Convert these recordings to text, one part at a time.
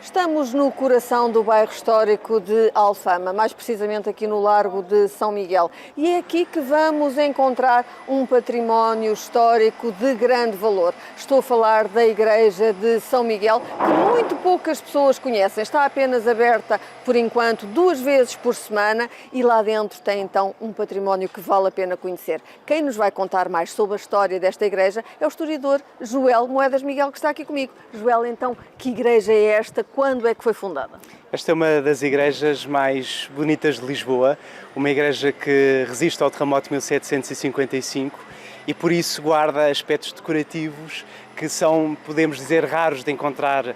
Estamos no coração do bairro histórico de Alfama, mais precisamente aqui no Largo de São Miguel. E é aqui que vamos encontrar um património histórico de grande valor. Estou a falar da Igreja de São Miguel, que muito poucas pessoas conhecem. Está apenas aberta, por enquanto, 2 vezes por semana e lá dentro tem então um património que vale a pena conhecer. Quem nos vai contar mais sobre a história desta igreja é o historiador Joel Moedas Miguel, que está aqui comigo. Joel, então, que igreja é esta? Quando é que foi fundada? Esta é uma das igrejas mais bonitas de Lisboa, uma igreja que resiste ao terremoto de 1755 e por isso guarda aspectos decorativos que são, podemos dizer, raros de encontrar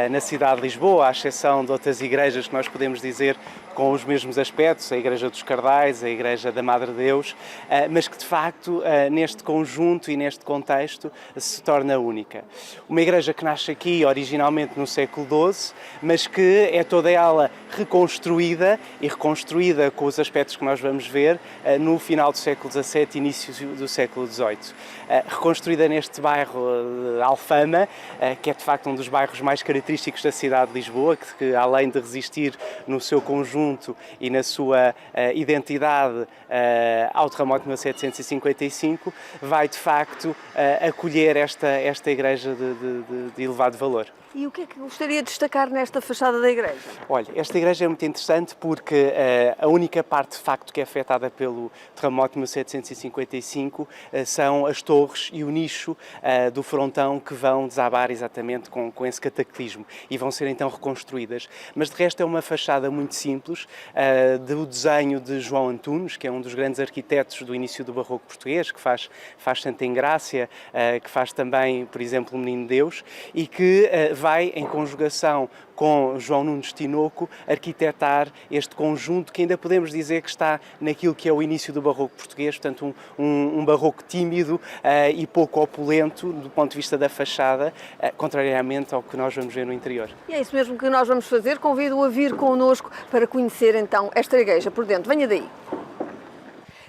na cidade de Lisboa, à exceção de outras igrejas que nós podemos dizer com os mesmos aspectos, a Igreja dos Cardais, a Igreja da Madre de Deus, mas que de facto neste conjunto e neste contexto se torna única. Uma igreja que nasce aqui originalmente no século XII, mas que é toda ela reconstruída e reconstruída com os aspectos que nós vamos ver no final do século XVII e início do século XVIII. Reconstruída neste bairro de Alfama, que é de facto um dos bairros mais característicos da cidade de Lisboa, que além de resistir no seu conjunto e na sua identidade ao terremoto de 1755, vai de facto acolher esta igreja de elevado valor. E o que é que gostaria de destacar nesta fachada da igreja? Olha, esta igreja é muito interessante porque a única parte de facto que é afetada pelo terremoto de 1755 são as torres e o nicho do frontão que vão desabar exatamente com esse cataclismo e vão ser então reconstruídas. Mas de resto é uma fachada muito simples do desenho de João Antunes, que é um dos grandes arquitetos do início do barroco português, que faz Santa Engrácia, que faz também, por exemplo, o Menino Deus e que vai em conjugação com João Nunes Tinoco arquitetar este conjunto que ainda podemos dizer que está naquilo que é o início do barroco português, portanto um barroco tímido e pouco opulento do ponto de vista da fachada, contrariamente ao que nós vamos ver no interior. E é isso mesmo que nós vamos fazer, convido-o a vir connosco para conhecer então esta igreja por dentro. Venha daí!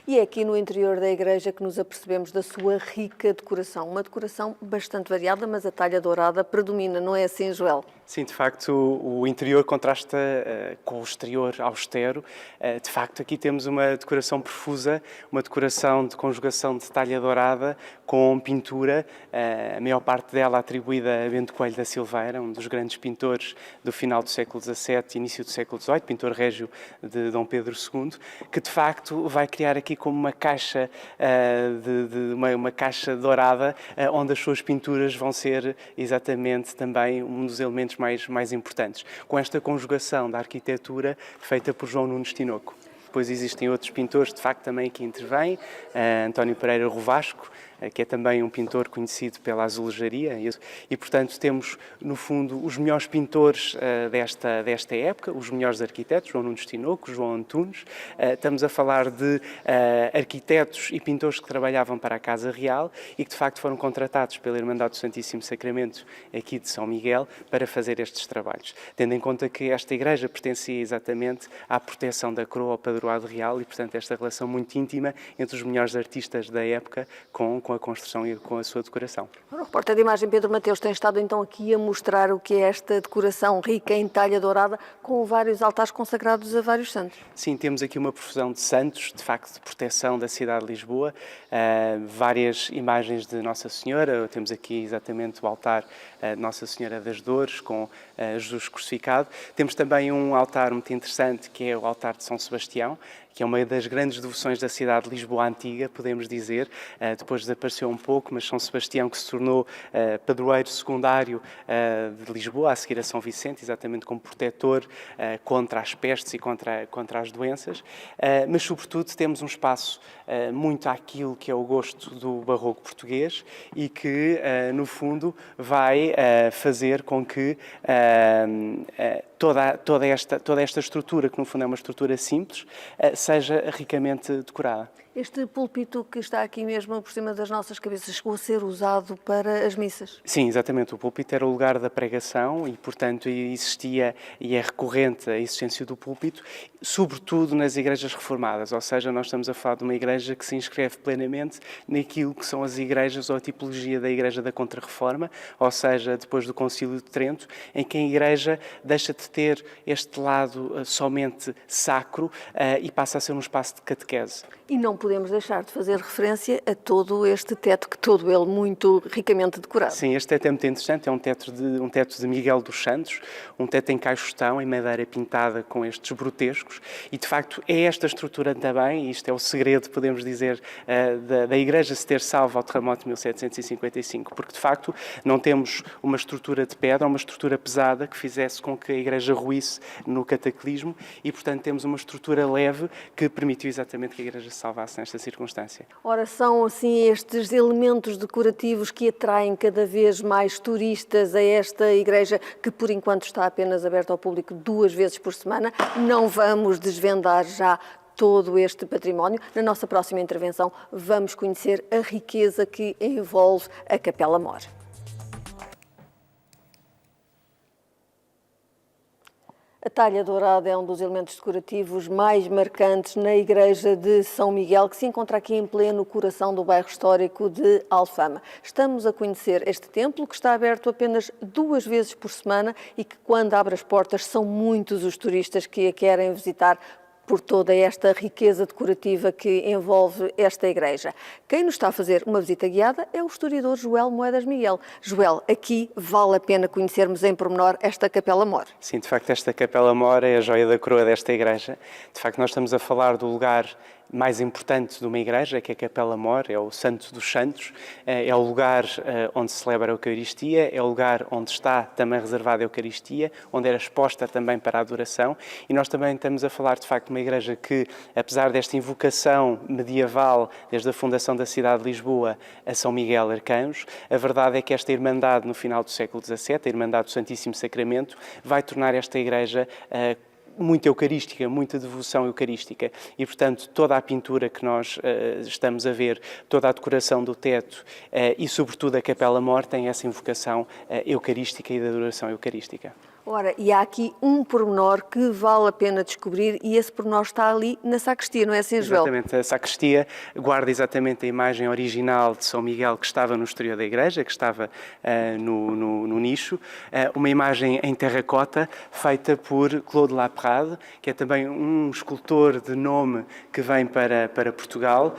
E é aqui no interior da igreja que nos apercebemos da sua rica decoração. Uma decoração bastante variada, mas a talha dourada predomina, não é assim, Joel? Sim, de facto, o interior contrasta com o exterior austero. De facto, aqui temos uma decoração profusa, uma decoração de conjugação de talha dourada com pintura, a maior parte dela atribuída a Bento Coelho da Silveira, um dos grandes pintores do final do século XVII e início do século XVIII, pintor régio de Dom Pedro II, que de facto vai criar aqui como uma caixa, uma caixa dourada, onde as suas pinturas vão ser exatamente também um dos elementos mais importantes, com esta conjugação da arquitetura feita por João Nunes Tinoco. Depois existem outros pintores, de facto, também que intervêm, António Pereira Rovasco, que é também um pintor conhecido pela azulejaria e, portanto, temos, no fundo, os melhores pintores desta época, os melhores arquitetos, João Nunes Tinoco, João Antunes. Estamos a falar de arquitetos e pintores que trabalhavam para a Casa Real e que, de facto, foram contratados pela Irmandade do Santíssimo Sacramento aqui de São Miguel para fazer estes trabalhos, tendo em conta que esta igreja pertencia exatamente à proteção da coroa ao padroado real e, portanto, esta relação muito íntima entre os melhores artistas da época com a construção e com a sua decoração. O repórter de imagem Pedro Mateus tem estado então aqui a mostrar o que é esta decoração rica em talha dourada com vários altares consagrados a vários santos. Sim, temos aqui uma profusão de santos, de facto, de proteção da cidade de Lisboa, várias imagens de Nossa Senhora, temos aqui exatamente o altar de Nossa Senhora das Dores com Jesus crucificado. Temos também um altar muito interessante que é o altar de São Sebastião, que é uma das grandes devoções da cidade de Lisboa antiga, podemos dizer, depois desapareceu um pouco, mas São Sebastião que se tornou padroeiro secundário de Lisboa, a seguir a São Vicente, exatamente como protetor contra as pestes e contra as doenças, mas sobretudo temos um espaço muito àquilo que é o gosto do barroco português e que, no fundo, vai fazer com que toda esta estrutura, que no fundo é uma estrutura simples, seja ricamente decorada. Este púlpito que está aqui mesmo por cima das nossas cabeças chegou a ser usado para as missas? Sim, exatamente. O púlpito era o lugar da pregação e, portanto, existia e é recorrente a existência do púlpito, sobretudo nas igrejas reformadas, ou seja, nós estamos a falar de uma igreja que se inscreve plenamente naquilo que são as igrejas ou a tipologia da igreja da Contra-Reforma, ou seja, depois do Concílio de Trento, em que a igreja deixa de ter este lado somente sacro e passa a ser um espaço de catequese. E não podemos deixar de fazer referência a todo este teto, que todo ele muito ricamente decorado. Sim, este teto é muito interessante, é um teto de Miguel dos Santos, um teto em caixotão, em madeira pintada com estes brutescos, e de facto é esta estrutura também, e isto é o segredo, podemos dizer, da Igreja se ter salvo ao terremoto de 1755, porque de facto não temos uma estrutura de pedra, uma estrutura pesada que fizesse com que a Igreja ruísse no cataclismo, e portanto temos uma estrutura leve que permitiu exatamente que a Igreja se salvasse nesta circunstância. Ora, são assim estes elementos decorativos que atraem cada vez mais turistas a esta igreja, que por enquanto está apenas aberta ao público 2 vezes por semana. Não vamos desvendar já todo este património. Na nossa próxima intervenção vamos conhecer a riqueza que envolve a Capela Mor. A talha dourada é um dos elementos decorativos mais marcantes na igreja de São Miguel, que se encontra aqui em pleno coração do bairro histórico de Alfama. Estamos a conhecer este templo, que está aberto apenas 2 vezes por semana e que, quando abre as portas, são muitos os turistas que a querem visitar por toda esta riqueza decorativa que envolve esta igreja. Quem nos está a fazer uma visita guiada é o historiador Joel Moedas Miguel. Joel, aqui vale a pena conhecermos em pormenor esta Capela Mor. Sim, de facto esta Capela Mor é a joia da coroa desta igreja. De facto nós estamos a falar do lugar mais importante de uma igreja, que é a Capela Mor, é o Santo dos Santos, é o lugar onde se celebra a Eucaristia, é o lugar onde está também reservada a Eucaristia, onde era exposta também para a adoração, e nós também estamos a falar de facto de uma igreja que, apesar desta invocação medieval, desde a fundação da cidade de Lisboa a São Miguel Arcanjos, a verdade é que esta Irmandade no final do século XVII, a Irmandade do Santíssimo Sacramento, vai tornar esta igreja muito eucarística, muita devoção eucarística e, portanto, toda a pintura que nós estamos a ver, toda a decoração do teto e, sobretudo, a Capela Mor tem essa invocação eucarística e de adoração eucarística. Ora, e há aqui um pormenor que vale a pena descobrir e esse pormenor está ali na sacristia, não é assim, Joel? Exatamente, a sacristia guarda exatamente a imagem original de São Miguel que estava no exterior da igreja, que estava no nicho, uma imagem em terracota feita por Claude Laprade, que é também um escultor de nome que vem para Portugal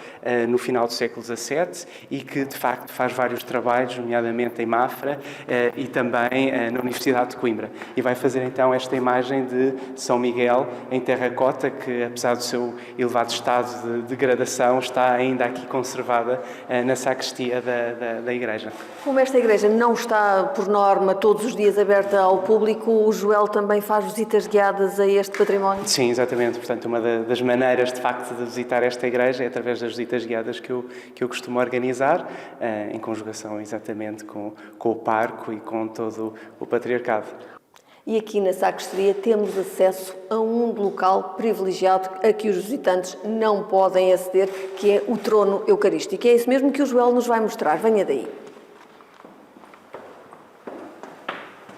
no final do século XVII e que de facto faz vários trabalhos, nomeadamente em Mafra e também na Universidade de Coimbra. E vai fazer então esta imagem de São Miguel em terracota, que apesar do seu elevado estado de degradação, está ainda aqui conservada na sacristia da igreja. Como esta igreja não está, por norma, todos os dias aberta ao público, o Joel também faz visitas guiadas a este património? Sim, exatamente. Portanto, uma das maneiras, de facto, de visitar esta igreja é através das visitas guiadas que eu costumo organizar, em conjugação exatamente com o parco e com todo o patriarcado. E aqui na sacristia temos acesso a um local privilegiado a que os visitantes não podem aceder, que é o trono eucarístico. É isso mesmo que o Joel nos vai mostrar. Venha daí.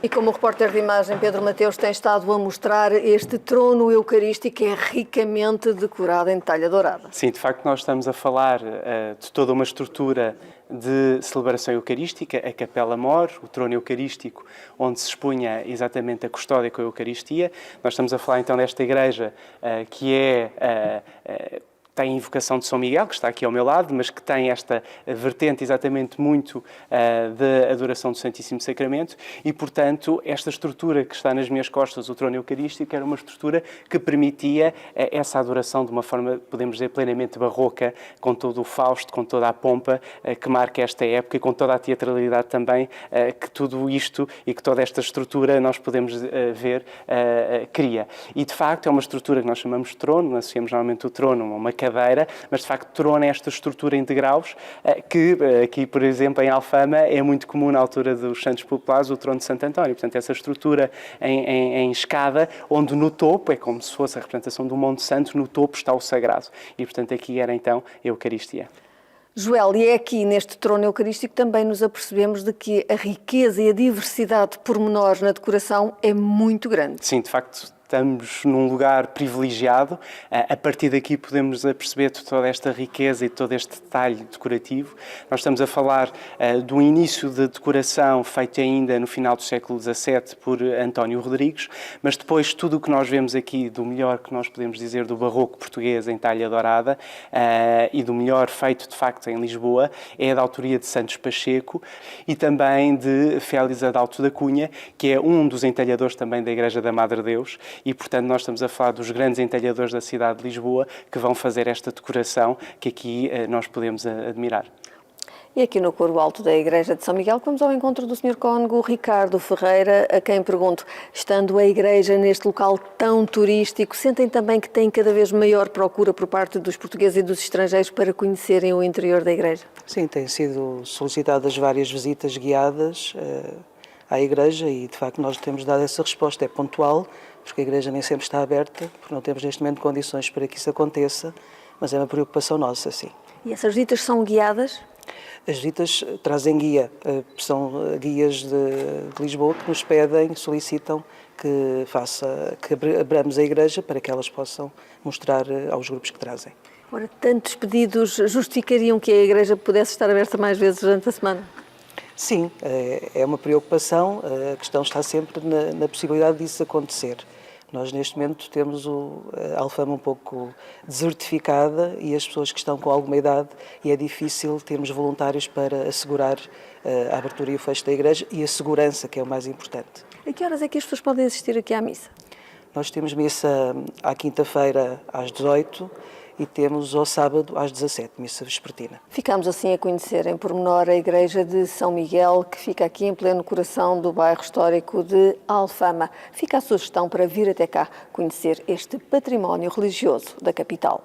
E como o repórter de imagem Pedro Mateus tem estado a mostrar, este trono eucarístico é ricamente decorado em talha dourada. Sim, de facto nós estamos a falar de toda uma estrutura de celebração eucarística, a Capela Mor, o trono eucarístico, onde se expunha exatamente a custódia com a Eucaristia. Nós estamos a falar então desta igreja que tem a invocação de São Miguel, que está aqui ao meu lado, mas que tem esta vertente exatamente muito da adoração do Santíssimo Sacramento e, portanto, esta estrutura que está nas minhas costas, o trono eucarístico, era uma estrutura que permitia essa adoração de uma forma, podemos dizer, plenamente barroca, com todo o Fausto, com toda a pompa que marca esta época e com toda a teatralidade também que tudo isto e que toda esta estrutura nós podemos ver cria. E, de facto, é uma estrutura que nós chamamos de trono, associamos normalmente o trono a uma cadeira cadeira, mas de facto trona esta estrutura em degraus, que aqui, por exemplo, em Alfama, é muito comum na altura dos Santos Populares o trono de Santo António. Portanto, essa estrutura em escada, onde no topo, é como se fosse a representação do Monte Santo, no topo está o sagrado. E, portanto, aqui era então a Eucaristia. Joel, e é aqui neste trono eucarístico também nos apercebemos de que a riqueza e a diversidade de pormenores na decoração é muito grande. Sim, de facto, estamos num lugar privilegiado. A partir daqui podemos perceber toda esta riqueza e todo este detalhe decorativo. Nós estamos a falar do início da decoração feito ainda no final do século XVII por António Rodrigues, mas depois tudo o que nós vemos aqui do melhor que nós podemos dizer do barroco português em talha dourada e do melhor feito de facto em Lisboa é da autoria de Santos Pacheco e também de Félix Adalto da Cunha, que é um dos entalhadores também da Igreja da Madre Deus. E, portanto, nós estamos a falar dos grandes entalhadores da cidade de Lisboa que vão fazer esta decoração que aqui nós podemos admirar. E aqui no coro alto da Igreja de São Miguel, vamos ao encontro do Sr. Cônego Ricardo Ferreira, a quem pergunto, estando a Igreja neste local tão turístico, sentem também que tem cada vez maior procura por parte dos portugueses e dos estrangeiros para conhecerem o interior da Igreja? Sim, têm sido solicitadas várias visitas guiadas à Igreja e, de facto, nós temos dado essa resposta. É pontual, porque a Igreja nem sempre está aberta, porque não temos neste momento condições para que isso aconteça, mas é uma preocupação nossa, sim. E essas visitas são guiadas? As visitas trazem guia, são guias de Lisboa que nos pedem, solicitam que abramos a Igreja para que elas possam mostrar aos grupos que trazem. Ora, tantos pedidos justificariam que a Igreja pudesse estar aberta mais vezes durante a semana? Sim, é uma preocupação, a questão está sempre na possibilidade disso acontecer. Nós, neste momento, temos a Alfama um pouco desertificada e as pessoas que estão com alguma idade, e é difícil termos voluntários para assegurar a abertura e o fecho da Igreja e a segurança, que é o mais importante. A que horas é que as pessoas podem assistir aqui à missa? Nós temos missa à quinta-feira às 18h e temos ao sábado às 17h, missa vespertina. Ficamos assim a conhecer em pormenor a Igreja de São Miguel, que fica aqui em pleno coração do bairro histórico de Alfama. Fica a sugestão para vir até cá conhecer este património religioso da capital.